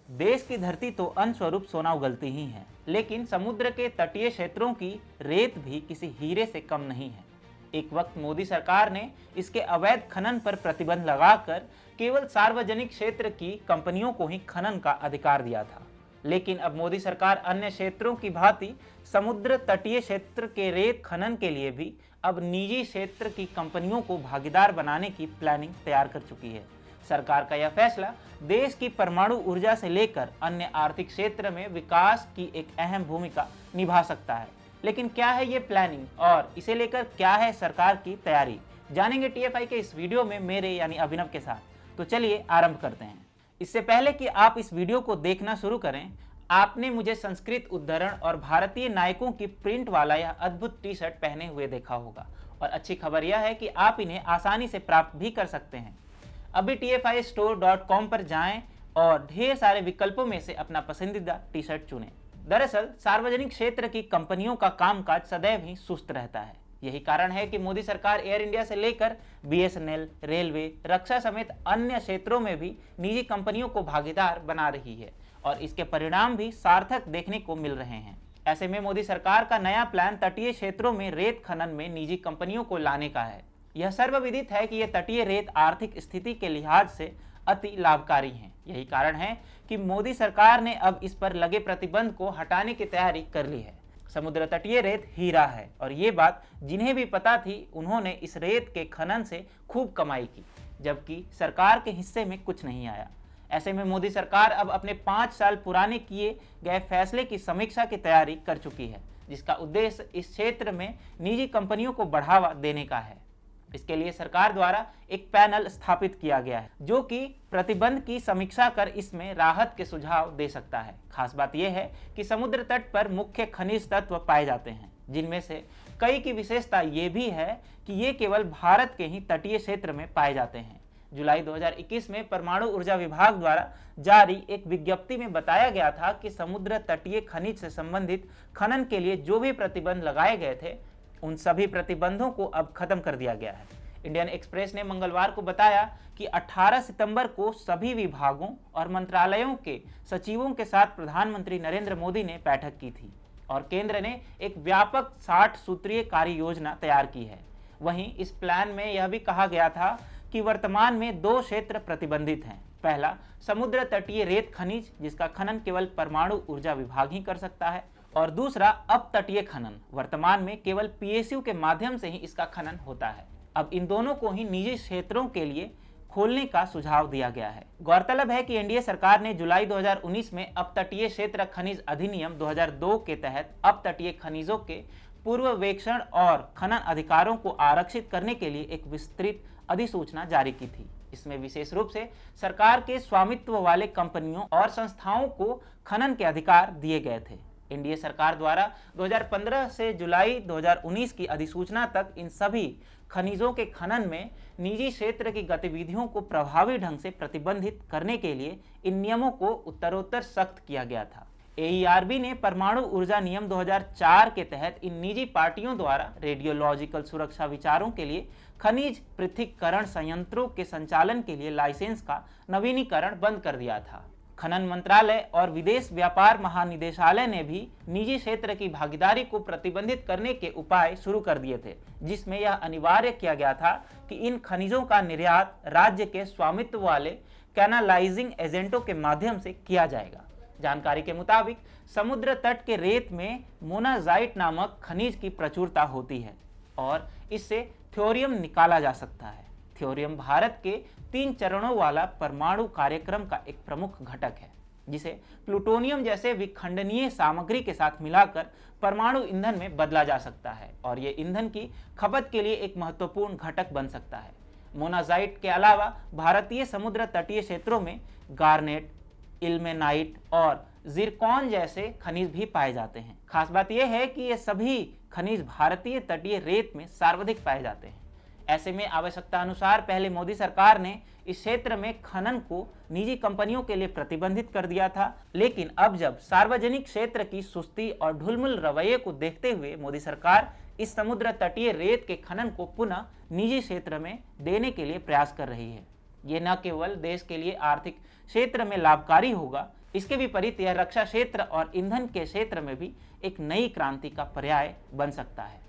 देश की धरती तो अनस्वरूप सोना उगलती ही है, लेकिन समुद्र के तटीय क्षेत्रों की रेत भी किसी हीरे से कम नहीं है। एक वक्त मोदी सरकार ने इसके अवैध खनन पर प्रतिबंध लगाकर केवल सार्वजनिक क्षेत्र की कंपनियों को ही खनन का अधिकार दिया था। लेकिन अब मोदी सरकार अन्य क्षेत्रों की भांति समुद्र तटीय क्षेत्र के रेत खनन के लिए भी अब निजी क्षेत्र की कंपनियों को भागीदार बनाने की प्लानिंग तैयार कर चुकी है। सरकार का यह फैसला देश की परमाणु ऊर्जा से लेकर अन्य आर्थिक क्षेत्र में विकास की एक अहम भूमिका निभा सकता है। लेकिन क्या है ये प्लानिंग और इसे लेकर क्या है सरकार की तैयारी, जानेंगे टीएफआई के इस वीडियो में मेरे यानी अभिनव के साथ। तो चलिए आरंभ करते हैं। इससे पहले कि आप इस वीडियो को देखना शुरू करें, आपने मुझे संस्कृत उद्धरण और भारतीय नायकों की प्रिंट वाला यह अद्भुत टी शर्ट पहने हुए देखा होगा। और अच्छी खबर यह है कि आप इन्हें आसानी से प्राप्त भी कर सकते हैं। अभी tfistore.com पर जाएं और ढेर सारे विकल्पों में से अपना पसंदीदा टी शर्ट चुनें। दरअसल सार्वजनिक क्षेत्र की कंपनियों का कामकाज सदैव ही सुस्त रहता है। यही कारण है कि मोदी सरकार एयर इंडिया से लेकर बीएसएनएल, रेलवे, रक्षा समेत अन्य क्षेत्रों में भी निजी कंपनियों को भागीदार बना रही है और इसके परिणाम भी सार्थक देखने को मिल रहे हैं। ऐसे में मोदी सरकार का नया प्लान तटीय क्षेत्रों में रेत खनन में निजी कंपनियों को लाने का है। यह सर्वविदित है कि यह तटीय रेत आर्थिक स्थिति के लिहाज से अति लाभकारी हैं। यही कारण है कि मोदी सरकार ने अब इस पर लगे प्रतिबंध को हटाने की तैयारी कर ली है। समुद्र तटीय रेत हीरा है और ये बात जिन्हें भी पता थी उन्होंने इस रेत के खनन से खूब कमाई की, जबकि सरकार के हिस्से में कुछ नहीं आया। ऐसे में मोदी सरकार अब अपने 5 साल पुराने किए गए फैसले की समीक्षा की तैयारी कर चुकी है, जिसका उद्देश्य इस क्षेत्र में निजी कंपनियों को बढ़ावा देने का है। इसके लिए सरकार द्वारा एक पैनल स्थापित किया गया है जो कि प्रतिबंध की समीक्षा कर इसमें राहत के सुझाव दे सकता है। खास बात यह है कि समुद्र तट पर मुख्य खनिज तत्व पाए जाते हैं, जिनमें से कई की विशेषता ये भी है कि ये केवल भारत के ही तटीय क्षेत्र में पाए जाते हैं। जुलाई 2021 में परमाणु ऊर्जा विभाग द्वारा जारी एक विज्ञप्ति में बताया गया था कि समुद्र तटीय खनिज से संबंधित खनन के लिए जो भी प्रतिबंध लगाए गए थे उन सभी प्रतिबंधों को अब खत्म कर दिया गया है। इंडियन एक्सप्रेस ने मंगलवार को बताया कि 18 सितंबर को सभी विभागों और मंत्रालयों के सचिवों के साथ प्रधानमंत्री नरेंद्र मोदी ने बैठक की थी और केंद्र ने एक व्यापक 60 सूत्रीय कार्य योजना तैयार की है। वहीं इस प्लान में यह भी कहा गया था कि वर्तमान में 2 क्षेत्र प्रतिबंधित हैं। पहला, समुद्र तटीय रेत खनिज, जिसका खनन केवल परमाणु ऊर्जा विभाग ही कर सकता है, और दूसरा अपतटीय खनन। वर्तमान में केवल पीएसयू के माध्यम से ही इसका खनन होता है। अब इन दोनों को ही निजी क्षेत्रों के लिए खोलने का सुझाव दिया गया है। गौरतलब है कि एनडीए सरकार ने जुलाई 2019 में अपतटीय क्षेत्र खनिज अधिनियम 2002 के तहत अपतटीय खनिजों के पूर्ववेक्षण और खनन अधिकारों को आरक्षित करने के लिए एक विस्तृत अधिसूचना जारी की थी। इसमें विशेष रूप से सरकार के स्वामित्व वाले कंपनियों और संस्थाओं को खनन के अधिकार दिए गए थे। एनडीए सरकार द्वारा 2015 से जुलाई 2019 की अधिसूचना तक इन सभी खनिजों के खनन में निजी क्षेत्र की गतिविधियों को प्रभावी ढंग से प्रतिबंधित करने के लिए इन नियमों को उत्तरोत्तर सख्त किया गया था। एईआरबी ने परमाणु ऊर्जा नियम 2004 के तहत इन निजी पार्टियों द्वारा रेडियोलॉजिकल सुरक्षा विचारों के लिए खनिज पृथक्करण संयंत्रों के संचालन के लिए लाइसेंस का नवीनीकरण बंद कर दिया था। खनन मंत्रालय और विदेश व्यापार महानिदेशालय ने भी निजी क्षेत्र की भागीदारी को प्रतिबंधित करने के उपाय शुरू कर दिए थे, जिसमें यह अनिवार्य किया गया था कि इन खनिजों का निर्यात राज्य के स्वामित्व वाले कैनालाइजिंग एजेंटों के माध्यम से किया जाएगा। जानकारी के मुताबिक समुद्र तट के रेत में मोनाजाइट नामक खनिज की प्रचुरता होती है और इससे थ्योरियम निकाला जा सकता है। थ्योरियम भारत के 3 चरणों वाला परमाणु कार्यक्रम का एक प्रमुख घटक है, जिसे प्लूटोनियम जैसे विखंडनीय सामग्री के साथ मिलाकर परमाणु ईंधन में बदला जा सकता है और ये ईंधन की खपत के लिए एक महत्वपूर्ण घटक बन सकता है। मोनाजाइट के अलावा भारतीय समुद्र तटीय क्षेत्रों में गार्नेट, इल्मेनाइट और जिरकॉन जैसे खनिज भी पाए जाते हैं। खास बात यह है कि ये सभी खनिज भारतीय तटीय रेत में सर्वाधिक पाए जाते हैं। ऐसे में आवश्यकता अनुसार पहले मोदी सरकार ने इस क्षेत्र में खनन को निजी कंपनियों के लिए प्रतिबंधित कर दिया था, लेकिन अब जब सार्वजनिक क्षेत्र की सुस्ती और ढुलमुल रवैये को देखते हुए मोदी सरकार इस समुद्र तटीय रेत के खनन को पुनः निजी क्षेत्र में देने के लिए प्रयास कर रही है। ये न केवल देश के लिए आर्थिक क्षेत्र में लाभकारी होगा, इसके विपरीत यह रक्षा क्षेत्र और ईंधन के क्षेत्र में भी एक नई क्रांति का पर्याय बन सकता है।